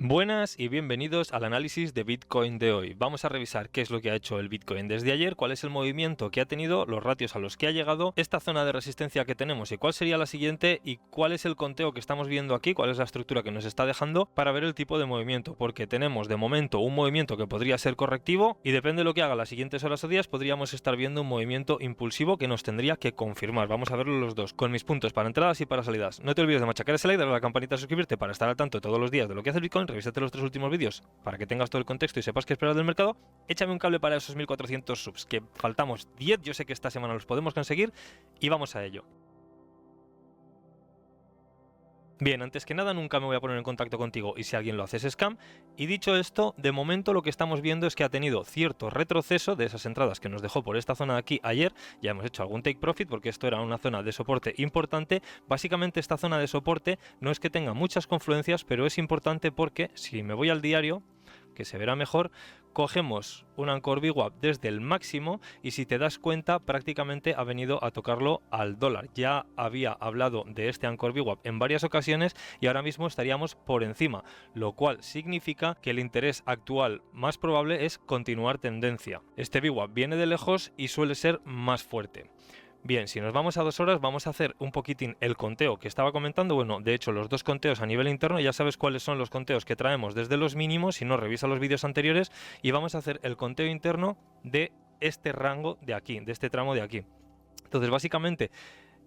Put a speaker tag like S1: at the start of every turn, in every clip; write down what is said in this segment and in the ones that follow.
S1: Buenas y bienvenidos al análisis de Bitcoin de hoy. Vamos a revisar qué es lo que ha hecho el Bitcoin desde ayer, cuál es el movimiento que ha tenido, los ratios a los que ha llegado, esta zona de resistencia que tenemos y cuál sería la siguiente y cuál es el conteo que estamos viendo aquí, cuál es la estructura que nos está dejando para ver el tipo de movimiento, porque tenemos de momento un movimiento que podría ser correctivo y depende de lo que haga las siguientes horas o días podríamos estar viendo un movimiento impulsivo que nos tendría que confirmar. Vamos a verlo los dos, con mis puntos para entradas y para salidas. No te olvides de machacar ese like, darle a la campanita de suscribirte para estar al tanto todos los días de lo que hace el Bitcoin. Revísate los 3 últimos vídeos para que tengas todo el contexto y sepas qué esperar del mercado. Échame un cable para esos 1400 subs, que faltamos 10, yo sé que esta semana los podemos conseguir y vamos a ello. Bien, antes que nada nunca me voy a poner en contacto contigo y si alguien lo hace es scam. Y dicho esto, de momento lo que estamos viendo es que ha tenido cierto retroceso de esas entradas que nos dejó por esta zona de aquí ayer. Ya hemos hecho algún take profit porque esto era una zona de soporte importante. Básicamente esta zona de soporte no es que tenga muchas confluencias, pero es importante porque si me voy al diario, que se verá mejor, cogemos un Anchor VWAP desde el máximo y si te das cuenta prácticamente ha venido a tocarlo al dólar. Ya había hablado de este Anchor VWAP en varias ocasiones y ahora mismo estaríamos por encima, lo cual significa que el interés actual más probable es continuar tendencia. Este VWAP viene de lejos y suele ser más fuerte. Bien, si nos vamos a 2 horas vamos a hacer un poquitín el conteo que estaba comentando. Bueno, de hecho los dos conteos a nivel interno, ya sabes cuáles son los conteos que traemos desde los mínimos, si no revisa los vídeos anteriores, y vamos a hacer el conteo interno de este rango de aquí, de este tramo de aquí. Entonces básicamente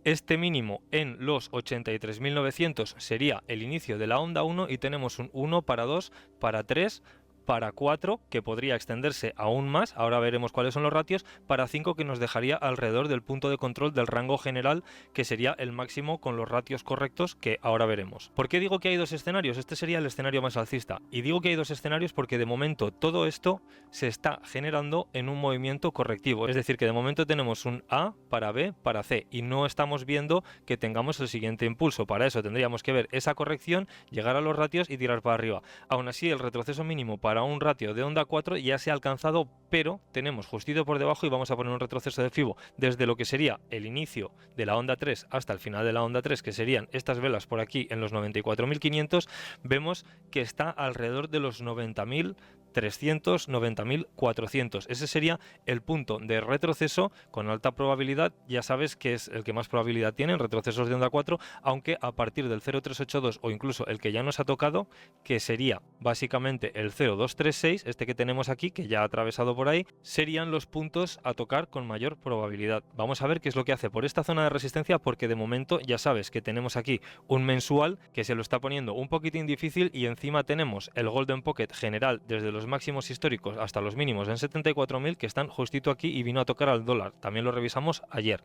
S1: este mínimo en los 83.900 sería el inicio de la onda 1 y tenemos un 1 para 2 para 3 para 4 que podría extenderse aún más, ahora veremos cuáles son los ratios, para 5 que nos dejaría alrededor del punto de control del rango general que sería el máximo con los ratios correctos que ahora veremos. ¿Por qué digo que hay dos escenarios? Este sería el escenario más alcista y digo que hay dos escenarios porque de momento todo esto se está generando en un movimiento correctivo, es decir que de momento tenemos un A para B para C y no estamos viendo que tengamos el siguiente impulso. Para eso tendríamos que ver esa corrección, llegar a los ratios y tirar para arriba. Aún así el retroceso mínimo para un ratio de onda 4 ya se ha alcanzado, pero tenemos justito por debajo y vamos a poner un retroceso de Fibo desde lo que sería el inicio de la onda 3 hasta el final de la onda 3, que serían estas velas por aquí en los 94.500, vemos que está alrededor de los 90.300, 90.400. Ese sería el punto de retroceso con alta probabilidad. Ya sabes que es el que más probabilidad tiene en retrocesos de onda 4, aunque a partir del 0.382 o incluso el que ya nos ha tocado, que sería básicamente el 0.236, este que tenemos aquí, que ya ha atravesado por ahí, serían los puntos a tocar con mayor probabilidad. Vamos a ver qué es lo que hace por esta zona de resistencia, porque de momento ya sabes que tenemos aquí un mensual que se lo está poniendo un poquitín difícil y encima tenemos el Golden Pocket general desde los máximos históricos hasta los mínimos en 74.000 que están justito aquí y vino a tocar al dólar. También lo revisamos ayer.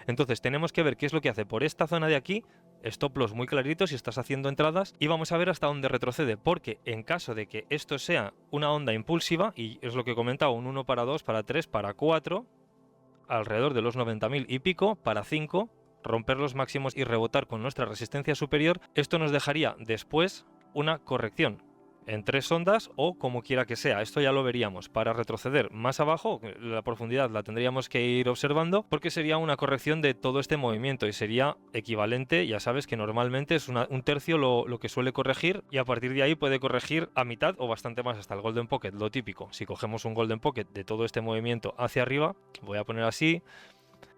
S1: Entonces tenemos que ver qué es lo que hace por esta zona de aquí, stop loss muy clarito si estás haciendo entradas, y vamos a ver hasta dónde retrocede, porque en caso de que esto sea una onda impulsiva, y es lo que he comentado, un 1 para 2, para 3, para 4, alrededor de los 90.000 y pico, para 5, romper los máximos y rebotar con nuestra resistencia superior, esto nos dejaría después una corrección en 3 ondas o como quiera que sea. Esto ya lo veríamos. Para retroceder más abajo, la profundidad la tendríamos que ir observando porque sería una corrección de todo este movimiento y sería equivalente, ya sabes que normalmente es un tercio lo que suele corregir y a partir de ahí puede corregir a mitad o bastante más hasta el Golden Pocket, lo típico. Si cogemos un Golden Pocket de todo este movimiento hacia arriba, voy a poner así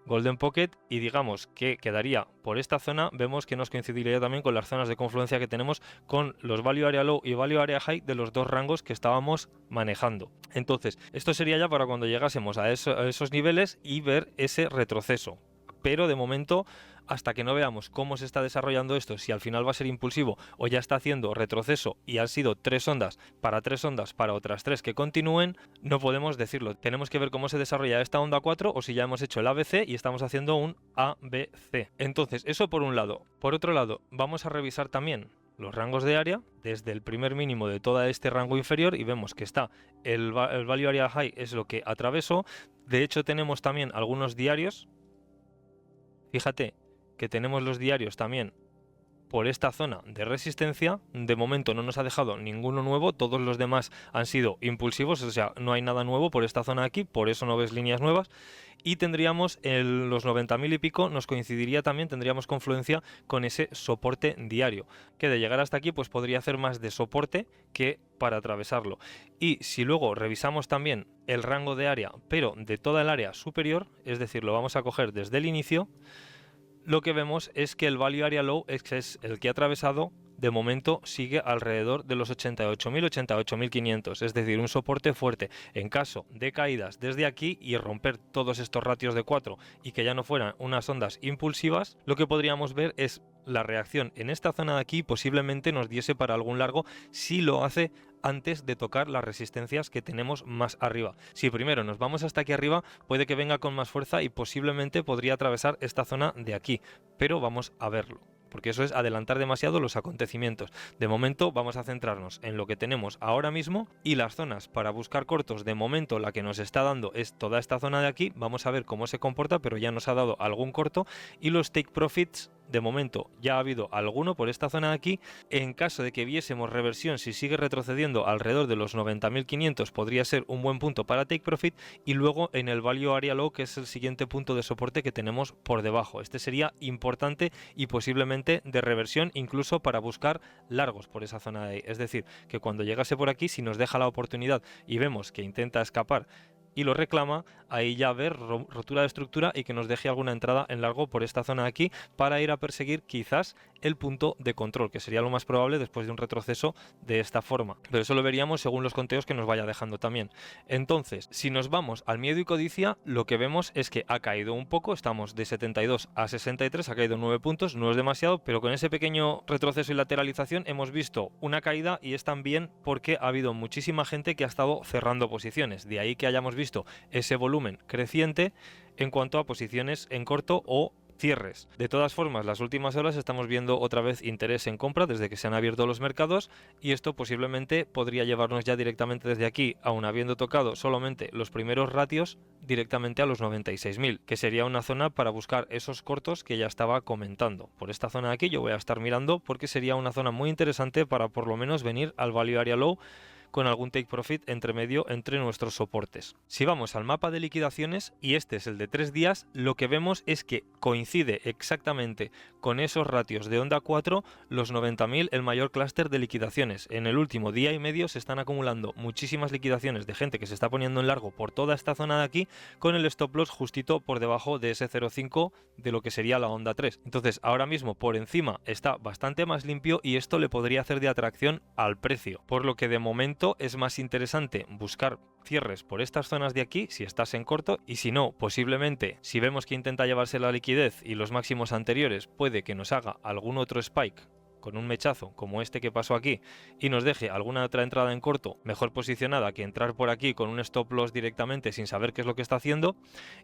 S1: Golden Pocket y digamos que quedaría por esta zona, vemos que nos coincidiría también con las zonas de confluencia que tenemos con los Value Area Low y Value Area High de los dos rangos que estábamos manejando. Entonces, esto sería ya para cuando llegásemos a esos niveles y ver ese retroceso. Pero de momento, hasta que no veamos cómo se está desarrollando esto, si al final va a ser impulsivo o ya está haciendo retroceso y han sido 3 ondas para otras 3 que continúen, no podemos decirlo. Tenemos que ver cómo se desarrolla esta onda 4 o si ya hemos hecho el ABC y estamos haciendo un ABC. Entonces, eso por un lado. Por otro lado, vamos a revisar también los rangos de área desde el primer mínimo de todo este rango inferior y vemos que está el Value Area High es lo que atravesó. De hecho, tenemos también algunos diarios. Fíjate que tenemos los diarios también por esta zona de resistencia. De momento no nos ha dejado ninguno nuevo, todos los demás han sido impulsivos, o sea, no hay nada nuevo por esta zona aquí, por eso no ves líneas nuevas. Y tendríamos los 90.000 y pico, nos coincidiría también, tendríamos confluencia con ese soporte diario, que de llegar hasta aquí pues podría hacer más de soporte que para atravesarlo. Y si luego revisamos también el rango de área, pero de toda el área superior, es decir, lo vamos a coger desde el inicio, lo que vemos es que el Value Area Low es el que ha atravesado. De momento sigue alrededor de los 88.000, 88.500, es decir, un soporte fuerte. En caso de caídas desde aquí y romper todos estos ratios de 4 y que ya no fueran unas ondas impulsivas, lo que podríamos ver es la reacción en esta zona de aquí, posiblemente nos diese para algún largo si lo hace antes de tocar las resistencias que tenemos más arriba. Si primero nos vamos hasta aquí arriba, puede que venga con más fuerza y posiblemente podría atravesar esta zona de aquí, pero vamos a verlo, porque eso es adelantar demasiado los acontecimientos. De momento vamos a centrarnos en lo que tenemos ahora mismo y las zonas para buscar cortos. De momento la que nos está dando es toda esta zona de aquí, vamos a ver cómo se comporta, pero ya nos ha dado algún corto. Y los take profits, de momento ya ha habido alguno por esta zona de aquí. En caso de que viésemos reversión, si sigue retrocediendo alrededor de los 90.500, podría ser un buen punto para take profit. Y luego en el Value Area Low, que es el siguiente punto de soporte que tenemos por debajo, este sería importante y posiblemente de reversión, incluso para buscar largos por esa zona de ahí. Es decir, que cuando llegase por aquí, si nos deja la oportunidad y vemos que intenta escapar y lo reclama, ahí ya ver rotura de estructura y que nos deje alguna entrada en largo por esta zona de aquí para ir a perseguir quizás el punto de control, que sería lo más probable después de un retroceso de esta forma. Pero eso lo veríamos según los conteos que nos vaya dejando también. Entonces, si nos vamos al miedo y codicia, lo que vemos es que ha caído un poco, estamos de 72 a 63, ha caído 9 puntos, no es demasiado, pero con ese pequeño retroceso y lateralización hemos visto una caída, y es también porque ha habido muchísima gente que ha estado cerrando posiciones, de ahí que hayamos visto ese volumen creciente en cuanto a posiciones en corto o cierres. De todas formas, las últimas horas estamos viendo otra vez interés en compra desde que se han abierto los mercados, y esto posiblemente podría llevarnos ya directamente desde aquí, aun habiendo tocado solamente los primeros ratios, directamente a los 96.000, que sería una zona para buscar esos cortos que ya estaba comentando. Por esta zona de aquí yo voy a estar mirando porque sería una zona muy interesante para por lo menos venir al Value Area Low con algún take profit entre medio entre nuestros soportes. Si vamos al mapa de liquidaciones, y este es el de 3 días, lo que vemos es que coincide exactamente con esos ratios de onda 4, los 90.000, el mayor clúster de liquidaciones. En el último día y medio se están acumulando muchísimas liquidaciones de gente que se está poniendo en largo por toda esta zona de aquí, con el stop loss justito por debajo de ese 0,5 de lo que sería la onda 3. Entonces ahora mismo por encima está bastante más limpio y esto le podría hacer de atracción al precio, por lo que de momento es más interesante buscar cierres por estas zonas de aquí si estás en corto, y si no, posiblemente si vemos que intenta llevarse la liquidez y los máximos anteriores, puede que nos haga algún otro spike con un mechazo como este que pasó aquí y nos deje alguna otra entrada en corto mejor posicionada que entrar por aquí con un stop loss directamente sin saber qué es lo que está haciendo,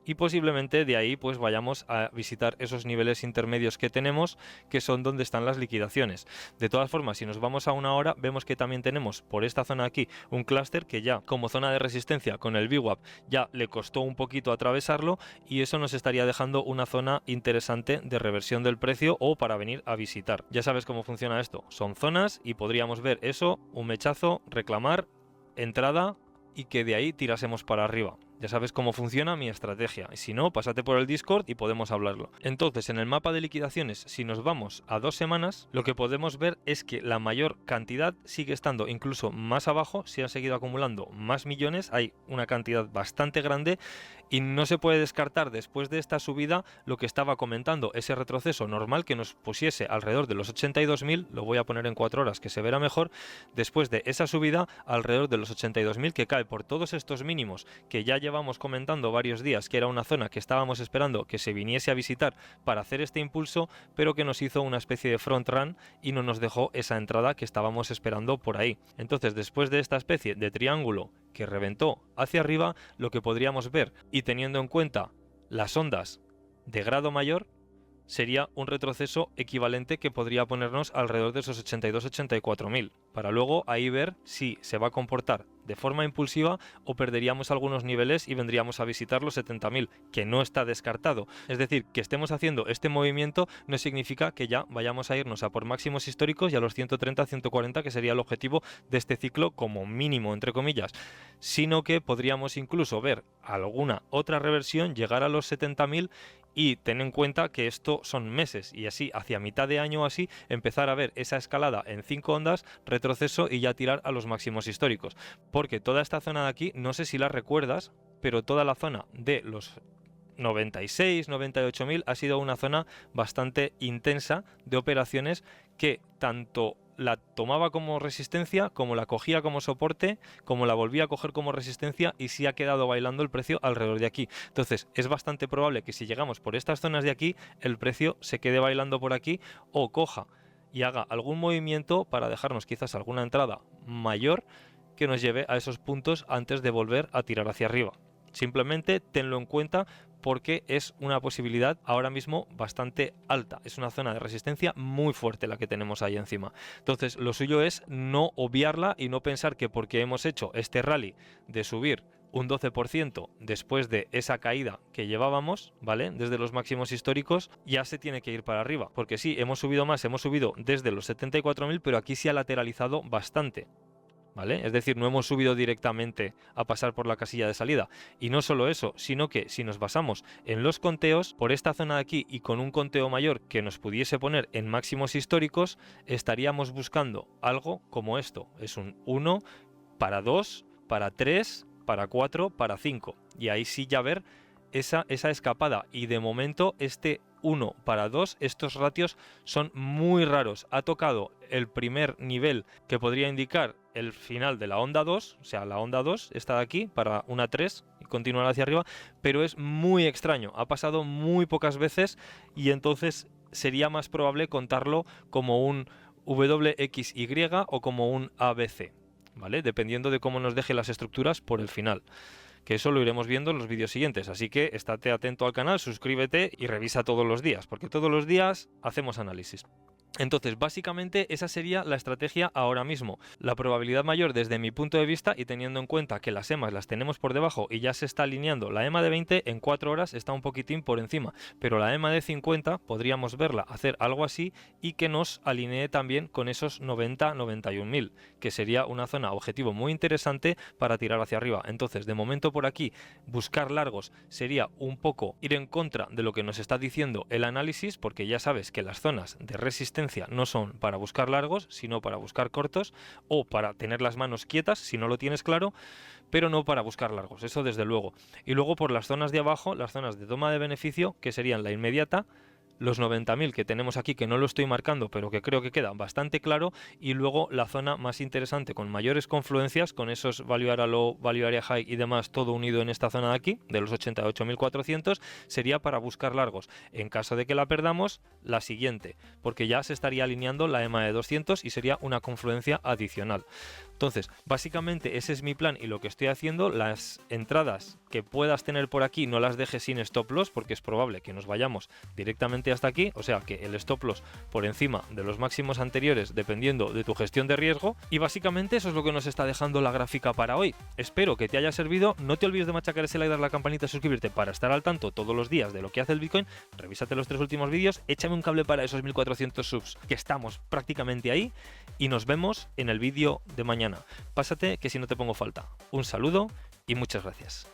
S1: y posiblemente de ahí pues vayamos a visitar esos niveles intermedios que tenemos, que son donde están las liquidaciones. De todas formas, si nos vamos a una hora, vemos que también tenemos por esta zona aquí un clúster que ya como zona de resistencia con el VWAP ya le costó un poquito atravesarlo, y eso nos estaría dejando una zona interesante de reversión del precio o para venir a visitar. Ya sabes cómo funciona esto, son zonas y podríamos ver eso, un mechazo, reclamar, entrada y que de ahí tirásemos para arriba. Ya sabes cómo funciona mi estrategia, y si no, pásate por el Discord y podemos hablarlo. Entonces, en el mapa de liquidaciones, si nos vamos a 2 semanas, lo que podemos ver es que la mayor cantidad sigue estando incluso más abajo, se han seguido acumulando más millones, hay una cantidad bastante grande, y no se puede descartar después de esta subida lo que estaba comentando, ese retroceso normal que nos pusiese alrededor de los 82.000, lo voy a poner en 4 horas que se verá mejor, después de esa subida alrededor de los 82.000 que cae por todos estos mínimos que ya llevamos comentando varios días, que era una zona que estábamos esperando que se viniese a visitar para hacer este impulso, pero que nos hizo una especie de front run y no nos dejó esa entrada que estábamos esperando por ahí. Entonces, después de esta especie de triángulo que reventó hacia arriba, lo que podríamos ver, y teniendo en cuenta las ondas de grado mayor, sería un retroceso equivalente que podría ponernos alrededor de esos 82-84.000, para luego ahí ver si se va a comportar de forma impulsiva o perderíamos algunos niveles y vendríamos a visitar los 70.000, que no está descartado. Es decir, que estemos haciendo este movimiento no significa que ya vayamos a irnos a por máximos históricos y a los 130, 140, que sería el objetivo de este ciclo como mínimo, entre comillas, sino que podríamos incluso ver alguna otra reversión, llegar a los 70.000 y ten en cuenta que esto son meses y así hacia mitad de año o así empezar a ver esa escalada en 5 ondas, retroceso y ya tirar a los máximos históricos, porque toda esta zona de aquí, no sé si la recuerdas, pero toda la zona de los 96, 98.000 ha sido una zona bastante intensa de operaciones que tanto la tomaba como resistencia, como la cogía como soporte, como la volvía a coger como resistencia y sí ha quedado bailando el precio alrededor de aquí. Entonces es bastante probable que si llegamos por estas zonas de aquí, el precio se quede bailando por aquí o coja y haga algún movimiento para dejarnos quizás alguna entrada mayor que nos lleve a esos puntos antes de volver a tirar hacia arriba. Simplemente tenlo en cuenta porque es una posibilidad ahora mismo bastante alta. Es una zona de resistencia muy fuerte la que tenemos ahí encima. Entonces, lo suyo es no obviarla y no pensar que porque hemos hecho este rally de subir un 12% después de esa caída que llevábamos, ¿vale? Desde los máximos históricos, ya se tiene que ir para arriba. Porque sí, hemos subido más, hemos subido desde los 74.000, pero aquí se ha lateralizado bastante. ¿Vale? Es decir, no hemos subido directamente a pasar por la casilla de salida. Y no solo eso, sino que si nos basamos en los conteos, por esta zona de aquí y con un conteo mayor que nos pudiese poner en máximos históricos, estaríamos buscando algo como esto. Es un 1 para 2, para 3, para 4, para 5. Y ahí sí ya ver esa escapada. Y de momento este 1 para 2, estos ratios son muy raros. Ha tocado el primer nivel que podría indicar el final de la onda 2, o sea, la onda 2 está de aquí para una 3 y continuar hacia arriba, pero es muy extraño, ha pasado muy pocas veces y entonces sería más probable contarlo como un WXY o como un ABC, ¿vale? Dependiendo de cómo nos deje las estructuras por el final, que eso lo iremos viendo en los vídeos siguientes, así que estate atento al canal, suscríbete y revisa todos los días, porque todos los días hacemos análisis. Entonces, básicamente esa sería la estrategia ahora mismo. La probabilidad mayor desde mi punto de vista y teniendo en cuenta que las EMAs las tenemos por debajo y ya se está alineando. La EMA de 20 en 4 horas está un poquitín por encima, pero la EMA de 50 podríamos verla hacer algo así y que nos alinee también con esos 90-91.000, que sería una zona objetivo muy interesante para tirar hacia arriba. Entonces, de momento por aquí, buscar largos sería un poco ir en contra de lo que nos está diciendo el análisis, porque ya sabes que las zonas de resistencia no son para buscar largos, sino para buscar cortos o para tener las manos quietas, si no lo tienes claro, pero no para buscar largos, eso desde luego. Y luego por las zonas de abajo, las zonas de toma de beneficio, que serían la inmediata, los 90.000 que tenemos aquí, que no lo estoy marcando, pero que creo que queda bastante claro, y luego la zona más interesante con mayores confluencias, con esos value area low, value area high y demás, todo unido en esta zona de aquí, de los 88.400, sería para buscar largos. En caso de que la perdamos, la siguiente, porque ya se estaría alineando la EMA de 200 y sería una confluencia adicional. Entonces, básicamente ese es mi plan y lo que estoy haciendo. Las entradas que puedas tener por aquí no las dejes sin stop loss, porque es probable que nos vayamos directamente hasta aquí, o sea que el stop loss por encima de los máximos anteriores dependiendo de tu gestión de riesgo. Y básicamente eso es lo que nos está dejando la gráfica para hoy. Espero que te haya servido. No te olvides de machacar ese like, dar la campanita, suscribirte para estar al tanto todos los días de lo que hace el Bitcoin. Revísate los 3 últimos vídeos, échame un cable para esos 1400 subs, que estamos prácticamente ahí, y nos vemos en el vídeo de mañana. Pásate que si no te pongo falta. Un saludo y muchas gracias.